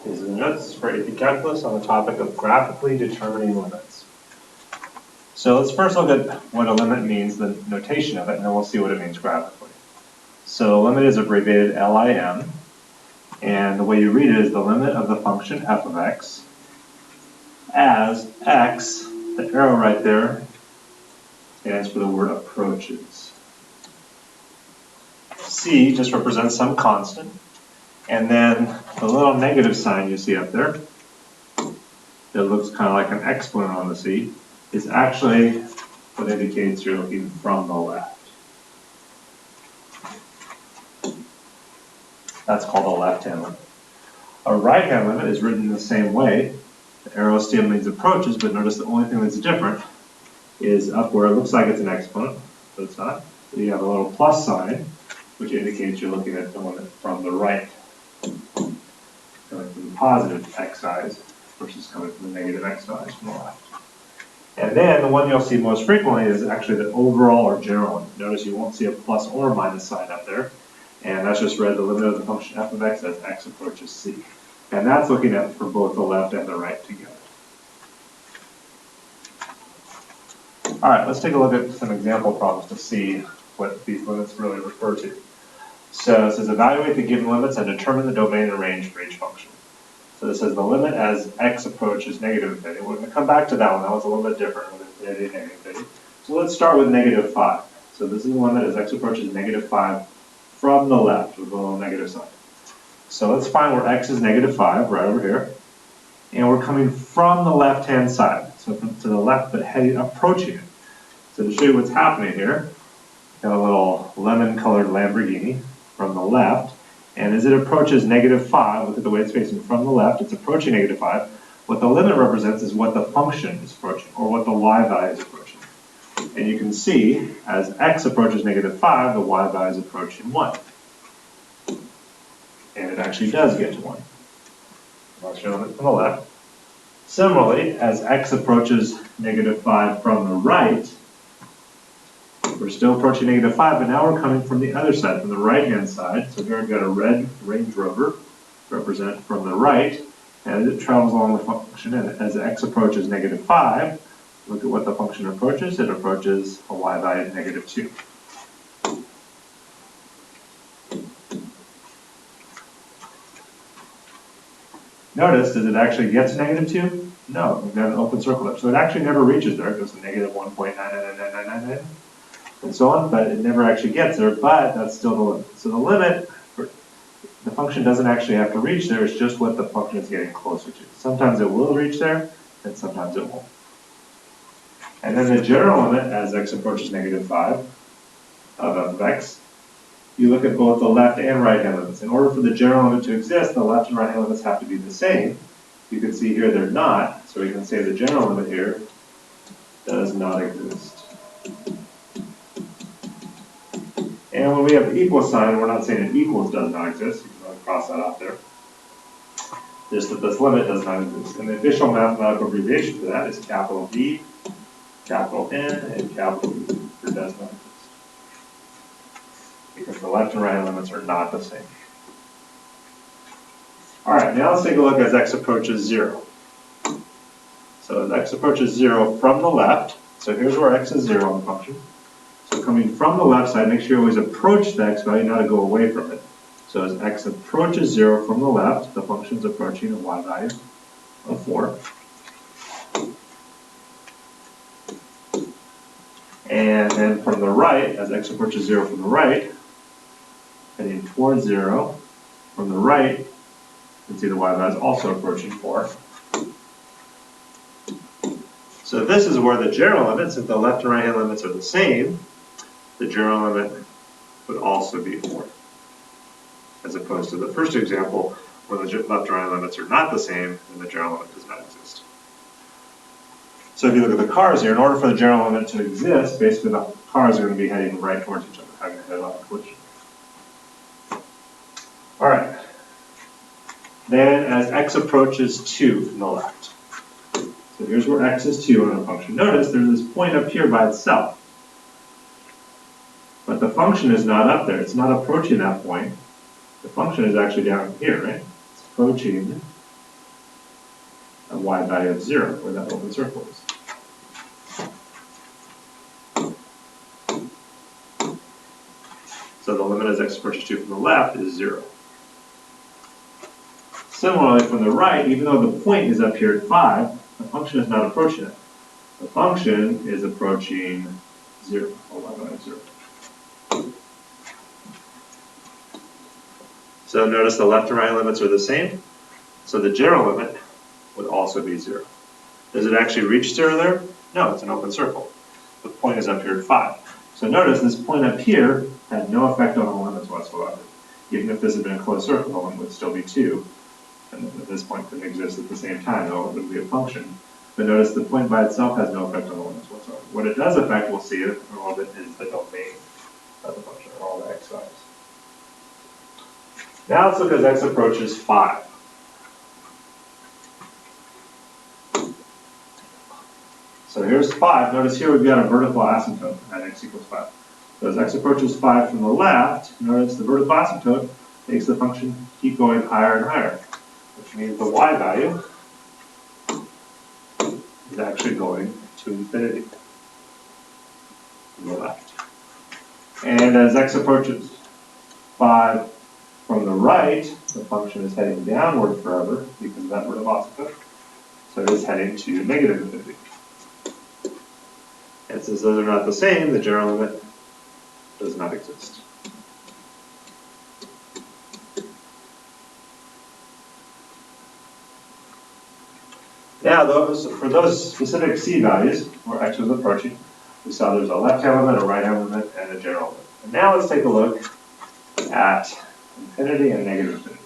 These are the notes for AP Calculus on the topic of graphically determining limits. So let's first look at what a limit means, the notation of it, and then we'll see what it means graphically. So limit is abbreviated LIM, and the way you read it is the limit of the function f of x as x, the arrow right there, stands for the word approaches. C just represents some constant, and then the little negative sign you see up there that looks kind of like an exponent on the C is actually what indicates you're looking from the left. That's called a left-hand limit. A right-hand limit is written in the same way. The arrow still means approaches, but notice the only thing that's different is up where it looks like it's an exponent, but it's not. So you have a little plus sign, which indicates you're looking at the limit from the right, coming from the positive x size versus coming from the negative x size from the left. And then the one you'll see most frequently is actually the overall or general limit. Notice you won't see a plus or minus sign up there. And that's just read the limit of the function f of x as x approaches c. And that's looking at for both the left and the right together. All right, let's take a look at some example problems to see what these limits really refer to. So it says evaluate the given limits and determine the domain and range for each function. So this says the limit as x approaches negative infinity. We're going to come back to that one. That was a little bit different with infinity and negative infinity. So let's start with negative 5. So this is the limit as x approaches negative 5 from the left with a little negative sign. So let's find where x is negative 5, right over here. And we're coming from the left-hand side. So from to the left, but heading, approaching it. So to show you what's happening here, got a little lemon-colored Lamborghini from the left. And as it approaches negative 5, look at the way it's facing from the left, it's approaching negative 5. What the limit represents is what the function is approaching, or what the y value is approaching. And you can see, as x approaches negative 5, the y value is approaching 1. And it actually does get to 1. That's your limit from the left. Similarly, as x approaches negative 5 from the right, we're still approaching negative 5, but now we're coming from the other side, from the right-hand side. So here I've got a red Range Rover, represent from the right, and it travels along the function. And as x approaches negative 5, look at what the function approaches. It approaches a y value of negative 2. Notice, does it actually get to negative 2? No, we've got an open circle there. So it actually never reaches there. It goes to negative 1.99999. and so on, but it never actually gets there, but that's still the limit. So the limit, the function doesn't actually have to reach there, it's just what the function is getting closer to. Sometimes it will reach there, and sometimes it won't. And then the general limit, as x approaches negative 5 of f of x, you look at both the left and right hand limits. In order for the general limit to exist, the left and right hand limits have to be the same. You can see here they're not, so we can say the general limit here does not exist. And when we have the equal sign, we're not saying it equals does not exist. You can really cross that out there. Just that this limit does not exist. And the official mathematical abbreviation for that is capital D, capital N, and capital E for does not exist. Because the left and right limits are not the same. All right, now let's take a look as x approaches 0. So as x approaches 0 from the left, so here's where x is 0 on the function. So coming from the left side, make sure you always approach the x value, not to go away from it. So as x approaches 0 from the left, the function is approaching a y value of 4. And then from the right, as x approaches 0 from the right, heading towards 0, from the right, you can see the y value is also approaching 4. So this is where the general limit, since the left and right hand limits are the same, the general limit would also be 4, as opposed to the first example where the left and right limits are not the same and the general limit does not exist. So if you look at the cars here, in order for the general limit to exist, basically the cars are going to be heading right towards each other, having a head-on collision. All right. Then as x approaches 2 from the left. So here's where x is 2 on a function. Notice there's this point up here by itself. But the function is not up there. It's not approaching that point. The function is actually down here, right? It's approaching y value of 0, where that open circle is. So the limit as x approaches 2 from the left is 0. Similarly, from the right, even though the point is up here at 5, the function is not approaching it. The function is approaching 0, or y value of 0. So notice the left and right limits are the same. So the general limit would also be 0. Does it actually reach 0 there? No, it's an open circle. The point is up here at 5. So notice this point up here had no effect on the limits whatsoever. Even if this had been a closed circle, the limit would still be 2. And this point couldn't exist at the same time, though it would be a function. But notice the point by itself has no effect on the limits whatsoever. What it does affect, we'll see it in a little bit, is the domain of the function, or all the x values. Now let's look as x approaches 5. So here's 5. Notice here we've got a vertical asymptote at x equals 5. So as x approaches 5 from the left, notice the vertical asymptote makes the function keep going higher and higher, which means the y value is actually going to infinity from the left. And as x approaches 5 from the right, the function is heading downward forever because of that vertical asymptote. So it is heading to negative infinity. And since those are not the same, the general limit does not exist. Now, for those specific c values where x was approaching, we saw there's a left-hand limit, a right-hand limit, and a general limit. And now let's take a look at infinity and negative infinity.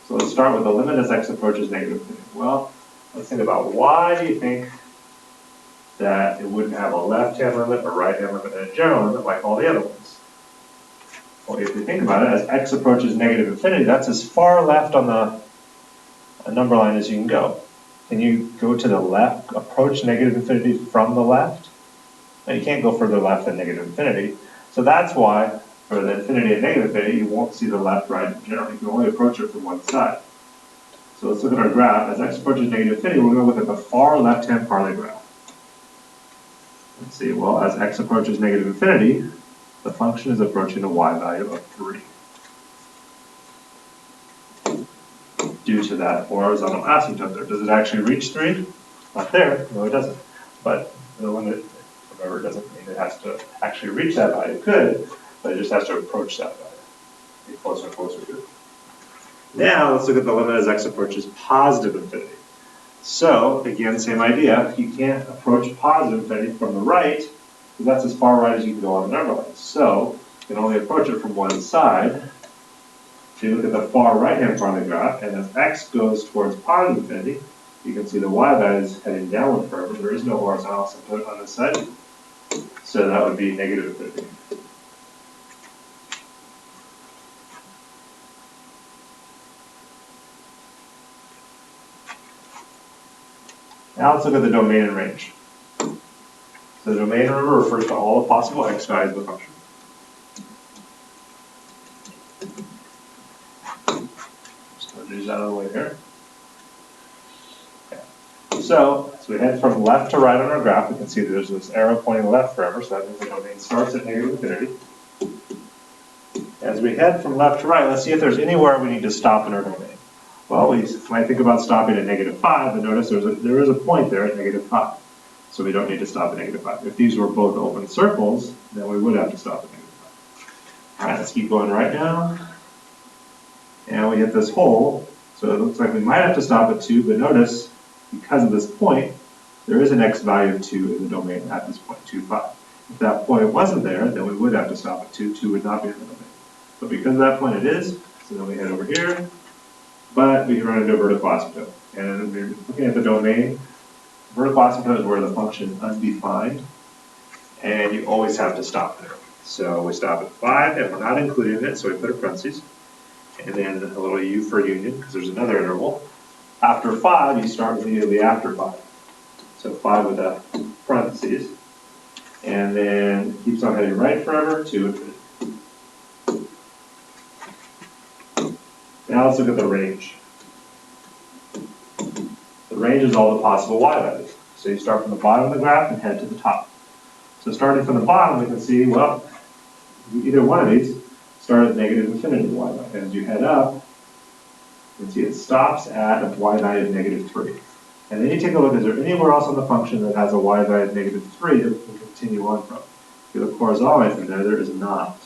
So let's start with the limit as x approaches negative infinity. Well, let's think about why do you think that it wouldn't have a left-hand limit, a right-hand limit, and a general limit like all the other ones? Well, if you think about it, as x approaches negative infinity, that's as far left on the number line as you can go. Can you go to the left, approach negative infinity from the left? No, you can't go further left than negative infinity. So that's why for the infinity and negative infinity, you won't see the left, right, and general. You can only approach it from one side. So let's look at our graph. As x approaches negative infinity, we're going to look at the far left-hand part of the graph. Let's see, well, as x approaches negative infinity, the function is approaching a y value of 3. Due to that horizontal asymptote there. Does it actually reach 3? Not there. No, it doesn't. But the limit, remember, doesn't mean it has to actually reach that value. It could, but it just has to approach that value. Get closer and closer to it. Now, let's look at the limit as x approaches positive infinity. So, again, same idea. You can't approach positive infinity from the right, because that's as far right as you can go on the number line. So, you can only approach it from one side. So you look at the far right-hand part of the graph, and as x goes towards positive infinity, you can see the y value is heading downward forever. There is no horizontal asymptote on this side. So that would be negative infinity. Now let's look at the domain and range. So the domain, remember, refers to all the possible x values of the function. Just going to do that out of the way here. Okay. So as we head from left to right on our graph, we can see that there's this arrow pointing left forever, so that means the domain starts at negative infinity. As we head from left to right, let's see if there's anywhere we need to stop in our domain. Well, we might think about stopping at negative 5, but notice there is a point there at negative 5. So we don't need to stop at negative 5. If these were both open circles, then we would have to stop at negative 5. All right, let's keep going right now. And we hit this hole. So it looks like we might have to stop at 2, but notice, because of this point, there is an x value of 2 in the domain at this point, 2, 5. If that point wasn't there, then we would have to stop at 2. 2 would not be in the domain. But because of that point it is, so then we head over here. But we can run into a vertical asymptote. And we're looking at the domain. Vertical asymptote is where the function is undefined. And you always have to stop there. So we stop at 5, and we're not including it, so we put a parentheses. And then a little u for union, because there's another interval. After 5, you start immediately after 5. So 5 with a parentheses. And then it keeps on heading right forever to infinity. Now let's look at the range. The range is all the possible y values. So you start from the bottom of the graph and head to the top. So starting from the bottom, we can see, well, either one of these start at negative infinity y value. As you head up, you can see it stops at a y value of negative 3. And then you take a look, is there anywhere else on the function that has a y value of negative 3 that we can continue on from? If you look horizontally from there is not.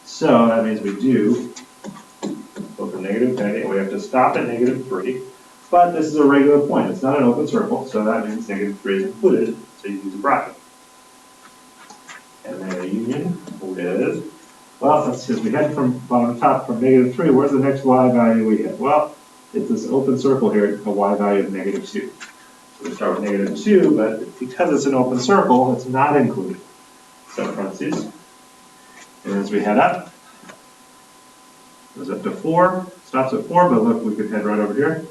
So that means we do go from negative infinity, and we have to stop at negative 3. But this is a regular point. It's not an open circle, so that means negative 3 is included, so you use a bracket. And then a union with, well, let's see, as we head from bottom to top from negative 3, where's the next y value we hit? Well, it's this open circle here, a y value of negative 2. So we start with negative 2, but because it's an open circle, it's not included. So parentheses. And as we head up, it goes up to 4, stops at 4, but look, we could head right over here.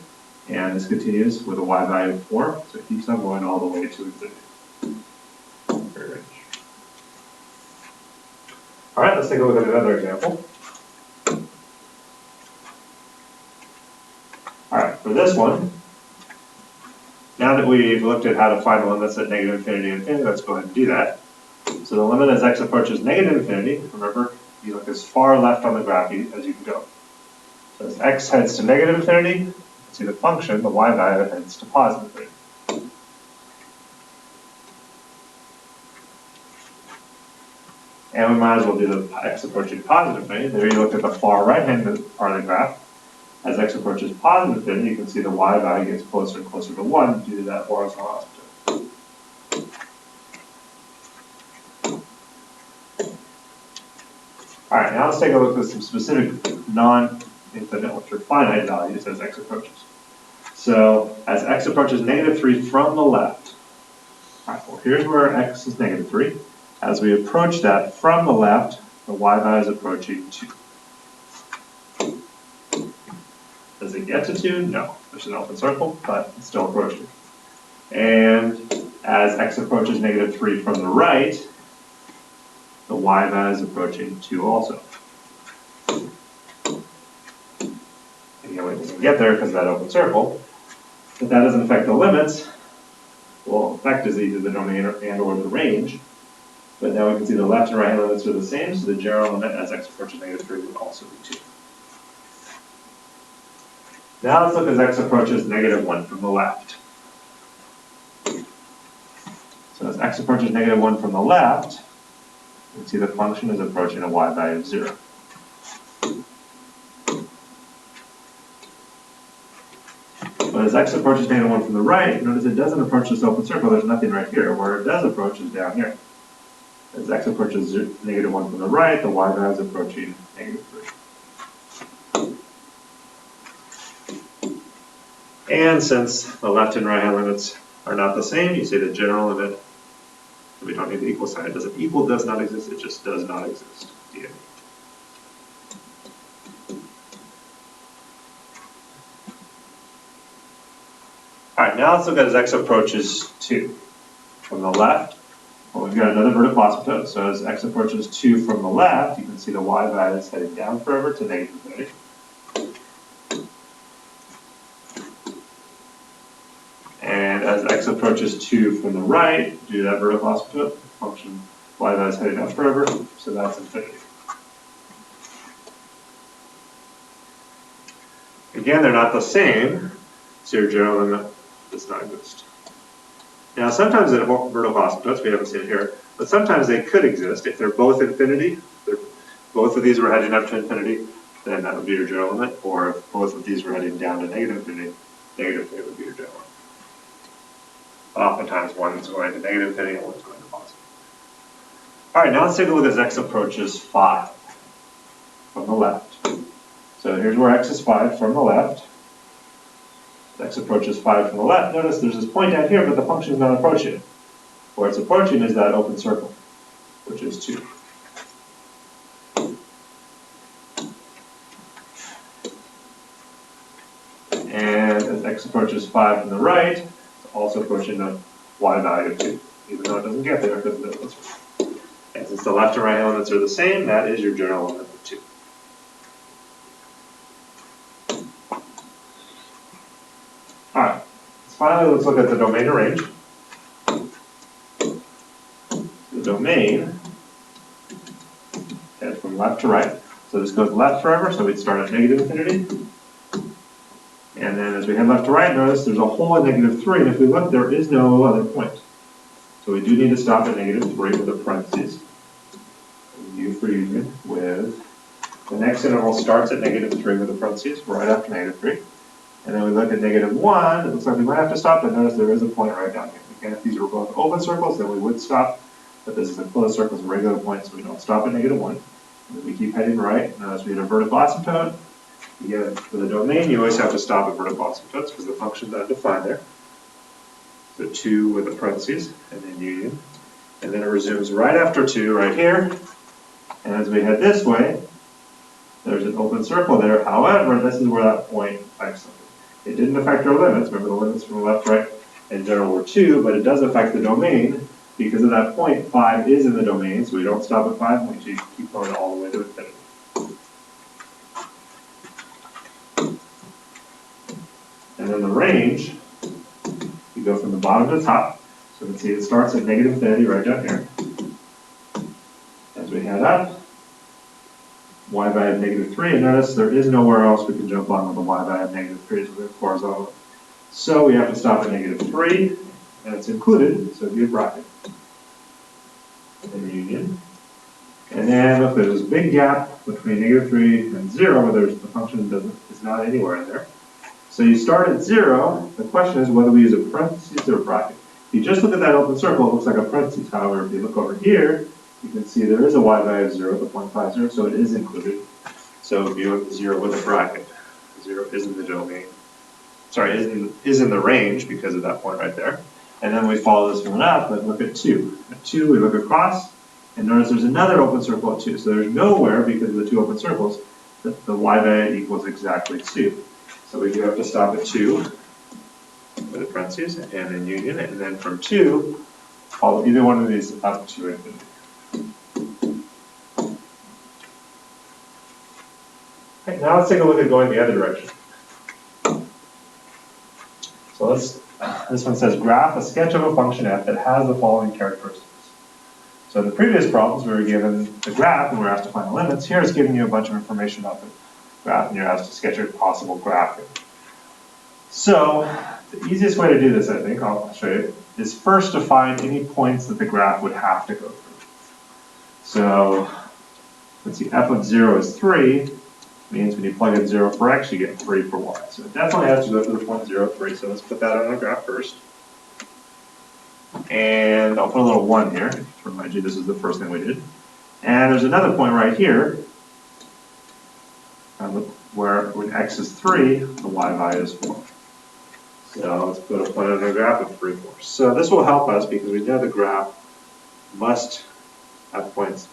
And this continues with a y value of 4, so it keeps on going all the way to infinity. Very rich. All right, let's take a look at another example. All right, for this one, now that we've looked at how to find the limits at negative infinity and infinity, let's go ahead and do that. So the limit as x approaches negative infinity, remember, you look as far left on the graph as you can go. So as x heads to negative infinity, you can see the function, the y value, heads to positive infinity. And we might as well do the x approaching positive infinity. There you look at the far right-hand part of the graph. As x approaches positive infinity, you can see the y value gets closer and closer to 1 due to that horizontal asymptote. All right, now let's take a look at some specific non-infinite, which are finite values as x approaches. So as x approaches negative 3 from the left, all right, well, here's where x is negative 3. As we approach that from the left, the y value is approaching 2. Does it get to 2? No. There's an open circle, but it's still approaching. And as x approaches negative 3 from the right, the y value is approaching 2 also. Again, it doesn't get there because of that open circle, but that doesn't affect the limits. Well, effect is either the domain and or the range. But now we can see the left and right limits are the same, so the general limit as x approaches negative 3 would also be 2. Now let's look as x approaches negative 1 from the left. So as x approaches negative 1 from the left, you can see the function is approaching a y value of 0. But as x approaches negative 1 from the right, notice it doesn't approach this open circle. There's nothing right here. Where it does approach is down here. As x approaches negative 1 from the right, the y value is approaching negative 3. And since the left and right hand limits are not the same, you say the general limit, we don't need the equal sign. It doesn't equal does not exist, it just does not exist. DNA. All right, now let's look at as x approaches 2 from the left. Well, we've got another vertical asymptote, so as x approaches 2 from the left, you can see the y value is heading down forever to negative infinity. And as x approaches 2 from the right, due to that vertical asymptote, the function y value is heading down forever, so that's infinity. Again, they're not the same, so your general limit does not exist. Now, sometimes in vertical asymptotes, we haven't seen it here, but sometimes they could exist. If they're both infinity, both of these were heading up to infinity, then that would be your general limit. Or if both of these were heading down to negative infinity would be your general limit. Oftentimes, one is going to negative infinity and one is going to positive. All right, now let's take a look as x approaches 5 from the left. So here's where x is 5 from the left. X approaches 5 from the left. Notice there's this point down here, but the function is not approaching it. Where it's approaching is that open circle, which is 2. And as x approaches 5 from the right, it's also approaching the y value of 2, even though it doesn't get there because of the open circle. And since the left and right elements are the same, that is your general limit of 2. Alright, Finally, let's look at the domain and range. The domain, okay, from left to right. So this goes left forever, so we'd start at negative infinity. And then as we head left to right, notice there's a hole at negative 3, and if we look, there is no other point. So we do need to stop at negative 3 with the parentheses. U for union with the next interval starts at negative 3 with the parentheses, right after negative 3. And then we look at negative 1, it looks like we might have to stop, but notice there is a point right down here. Again, if these were both open circles, then we would stop, but this is a closed circle, it's a regular point, so we don't stop at negative 1. And then we keep heading right. Notice we hit a vertical asymptote. Again, for the domain, you always have to stop at vertical asymptotes because the function's undefined there. So 2 with the parentheses, and then union. And then it resumes right after 2 right here. And as we head this way, there's an open circle there. However, this is where that point affects something. It didn't affect our limits. Remember, the limits from left, right, in general were 2, but it does affect the domain. Because of that point, 5 is in the domain, so we don't stop at 5, we keep going all the way to infinity. And then the range, you go from the bottom to the top. So you can see it starts at negative infinity right down here. As we head up, y value of negative 3, and notice there is nowhere else we can jump on with a y value of negative 3, so we're horizontal. So we have to stop at negative 3, and it's included, so it'd be a bracket. And the union. And then look, there's this big gap between negative 3 and 0, where the function is not anywhere in there. So you start at 0, the question is whether we use a parentheses or a bracket. If you just look at that open circle, it looks like a parentheses. However, if you look over here, you can see there is a y value of 0, the 0.50, so it is included. So if you look at 0 with a bracket, 0 is in the domain. Sorry, is in the range because of that point right there. And then we follow this one up, but look at 2. At 2, we look across, and notice there's another open circle at 2. So there's nowhere, because of the 2 open circles, that the y value equals exactly 2. So we do have to stop at 2 with the parentheses, and then union, and then from 2, follow either one of these up to infinity. Okay, now let's take a look at going the other direction. So this one says graph a sketch of a function f that has the following characteristics. So in the previous problems, we were given the graph and we were asked to find the limits. Here it's giving you a bunch of information about the graph and you're asked to sketch a possible graph. So the easiest way to do this, I think, I'll show you, is first to find any points that the graph would have to go through. So let's see, f of 0 is 3. Means when you plug in 0 for x, you get 3 for y. So it definitely has to go through the point 0, 3. So let's put that on our graph first. And I'll put a little 1 here to remind you this is the first thing we did. And there's another point right here where when x is 3, the y value is 4. So let's put a point on the graph of 3, 4. So this will help us because we know the graph must have points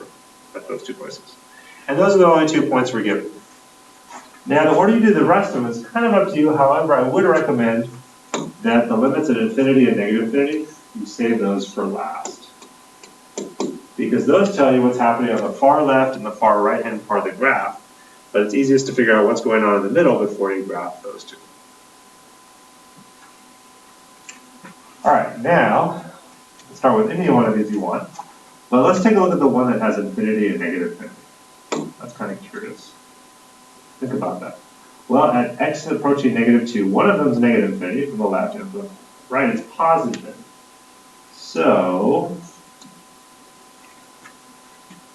at those 2 places. And those are the only 2 points we're given. Now, the order you do the rest of them is kind of up to you. However, I would recommend that the limits at infinity and negative infinity, you save those for last. Because those tell you what's happening on the far left and the far right-hand part of the graph. But it's easiest to figure out what's going on in the middle before you graph those two. All right, now, let's start with any one of these you want. But let's take a look at the one that has infinity and negative infinity. That's kind of curious. Think about that. Well, at x approaching negative 2, one of them is negative infinity from the left, and from the right is positive infinity. So,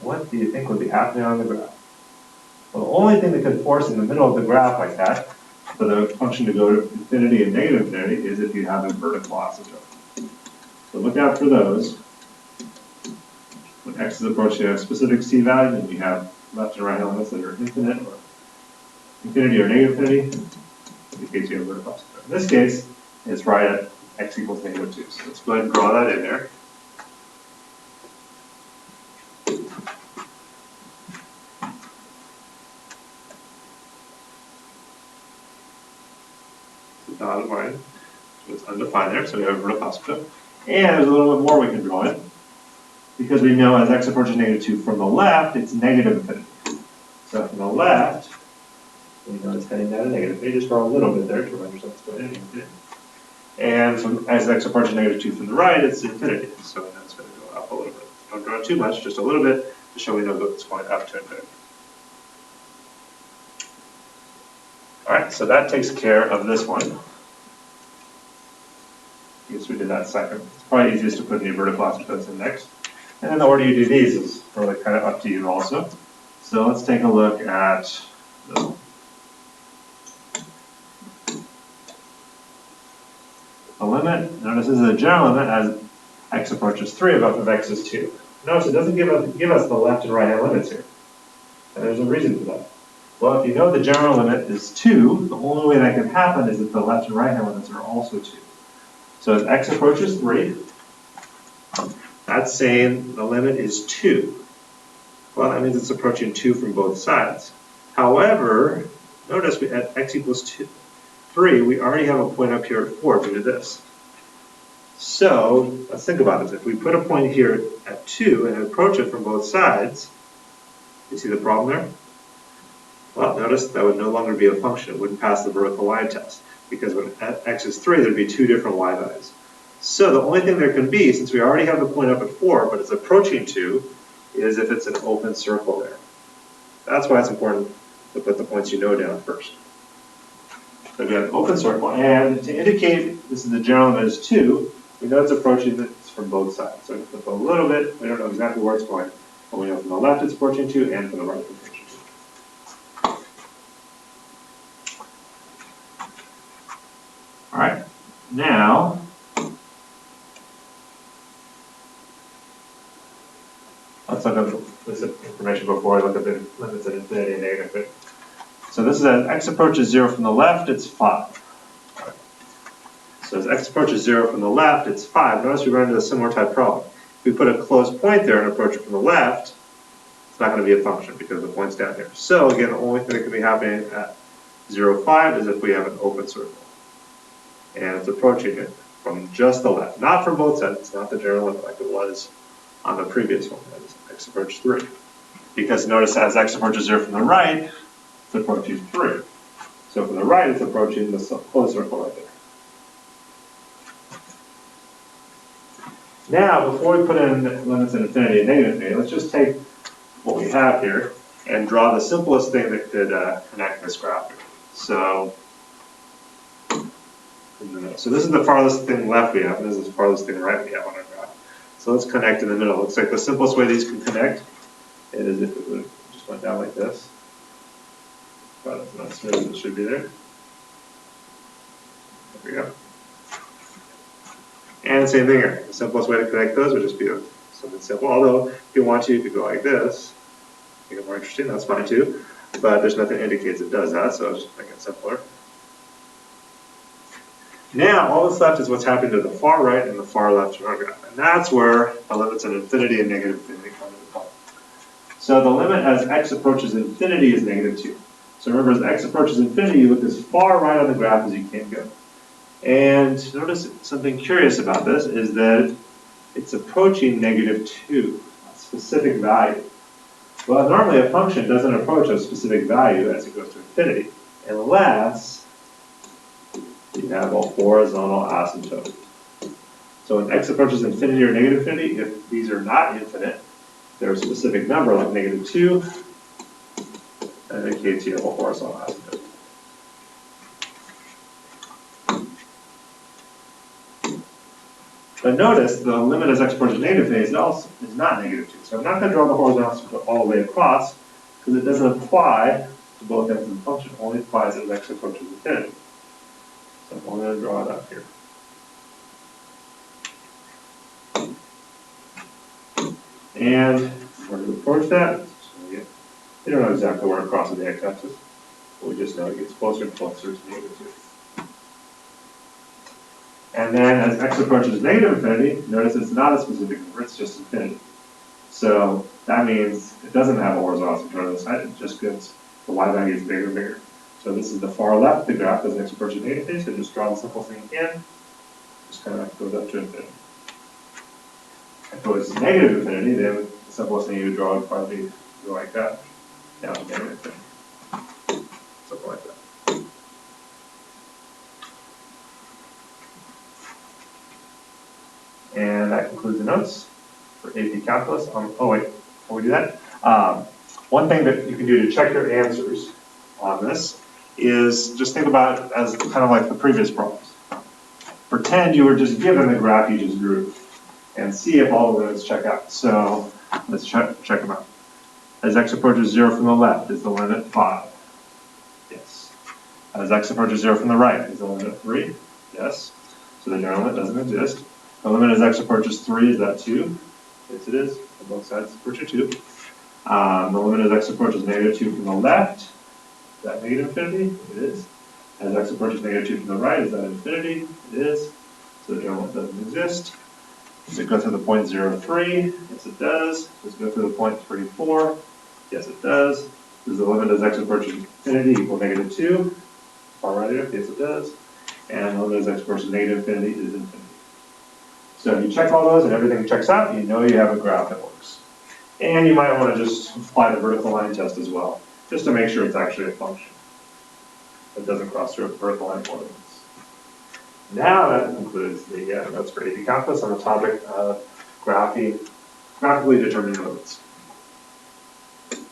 what do you think would be happening on the graph? Well, the only thing that could force in the middle of the graph like that, for the function to go to infinity and negative infinity, is if you have a vertical asymptote. So look out for those. When x is approaching a specific c value, then you have left and right elements that are infinite or infinity or negative infinity, in the case you have vertical asymptote. In this case, it's right at x equals negative 2. So let's go ahead and draw that in there. It's a dotted line, so it's undefined there, so we have a vertical asymptote. And there's a little bit more we can draw in, because we know as x approaches negative 2 from the left, it's negative infinity. So from the left, we know it's heading down to negative. You just draw a little bit there to remind yourself it's going to infinity. And And as x approaches -2 from the right, it's infinity. So that's going to go up a little bit. Don't draw too much, just a little bit to show we know that it's going up to infinity. All right, so that takes care of this one. I guess we did that second. It's probably easiest to put in the vertical asymptotes in next. And then the order you do these is really kind of up to you also. So let's take a look at this one. The limit, notice this is a general limit as x approaches 3 above if x is 2. Notice it doesn't give us the left and right hand limits here. And there's a reason for that. Well, if you know the general limit is 2, the only way that can happen is if the left and right hand limits are also 2. So as x approaches 3, that's saying the limit is 2. Well, that means it's approaching 2 from both sides. However, notice at x equals 3, we already have a point up here at 4 due to this. So let's think about this. If we put a point here at 2 and approach it from both sides, you see the problem there? Well, notice that would no longer be a function. It wouldn't pass the vertical line test because when at x is 3, there'd be 2 different y values. So the only thing there can be, since we already have the point up at 4, but it's approaching 2, is if it's an open circle there. That's why it's important to put the points you know down first. So we have an open circle, and to indicate this is the general limit is 2, we know it's approaching this from both sides. So we flip a little bit, we don't know exactly where it's going, but we know from the left it's approaching 2, and from the right it's approaching 2. All right, now, let's look at this information before we look at the limits at infinity and negative infinity. So this is as x approaches 0 from the left, it's 5. So as x approaches 0 from the left, it's 5. Notice we run into a similar type problem. If we put a close point there and approach it from the left, it's not going to be a function because the point's down here. So again, the only thing that could be happening at 0, 5 is if we have an open circle. And it's approaching it from just the left, not from both sides. It's not the general limit like it was on the previous one, that is x approaches 3. Because notice as x approaches 0 from the right, it's approaching 3. So from the right, it's approaching the closed circle right there. Now, before we put in limits at infinity and negative infinity, let's just take what we have here and draw the simplest thing that could connect this graph. So this is the farthest thing left we have, and this is the farthest thing right we have on our graph. So let's connect in the middle. Looks like the simplest way these can connect is if it just went down like this. But it's not smooth as it should be there. There we go. And same thing here. The simplest way to connect those would just be something simple. Although, if you want to, you could go like this. Make it more interesting, that's fine too. But there's nothing that indicates it does that, so just make it simpler. Now, all that's left is what's happening to the far right and the far left of our graph. And that's where the limits at infinity and negative infinity come into play. So the limit as x approaches infinity is -2. So remember, as x approaches infinity, you look as far right on the graph as you can go. And notice something curious about this is that it's approaching -2, a specific value. Well, normally a function doesn't approach a specific value as it goes to infinity, unless you have a horizontal asymptote. So when x approaches infinity or negative infinity, if these are not infinite, they're a specific number like -2, that indicates you have a horizontal asymptote. But notice the limit as x approaches negative infinity is not -2. So I'm not going to draw the horizontal asymptote all the way across because it doesn't apply to both ends of the function. It only applies as x approaches infinity. So I'm going to draw it up here. And in order to approach that, we don't know exactly where it crosses the x-axis, but we just know it gets closer and closer to -2. And then as x approaches negative infinity, notice it's not a specific number, it's just infinity. So that means it doesn't have a horizontal asymptote on the side, it just gets the y value is bigger and bigger. So this is the far left of the graph as x approaches negative infinity, so just draw the simple thing again, just kind of goes up to infinity. If it was negative infinity, then the simplest thing you would draw would probably go like that, down to negative infinity. Something like that. And that concludes the notes for AP Calculus. Oh wait, before we do that, one thing that you can do to check your answers on this is just think about it as kind of like the previous problems. Pretend you were just given the graph you just drew and see if all the limits check out. So let's check them out. As x approaches 0 from the left, is the limit 5? Yes. As x approaches 0 from the right, is the limit 3? Yes. So the general limit doesn't exist. The limit as x approaches 3, is that 2? Yes, it is. On both sides approach 2. The limit as x approaches -2 from the left, is that negative infinity? It is. As x approaches -2 from the right, is that infinity? It is. So the general limit doesn't exist. Does it go through the point 0, 3? Yes, it does. Does it go through the point 3, 4? Yes, it does. Does the limit as x approaches infinity equal -2? Far right here? Yes, it does. And the limit as x approaches negative infinity is infinity. So if you check all those and everything checks out, you know you have a graph that works. And you might want to just apply the vertical line test as well, just to make sure it's actually a function that doesn't cross through vertical line coordinates. Now that concludes the notes for AP Calculus on the topic of graphically determining limits.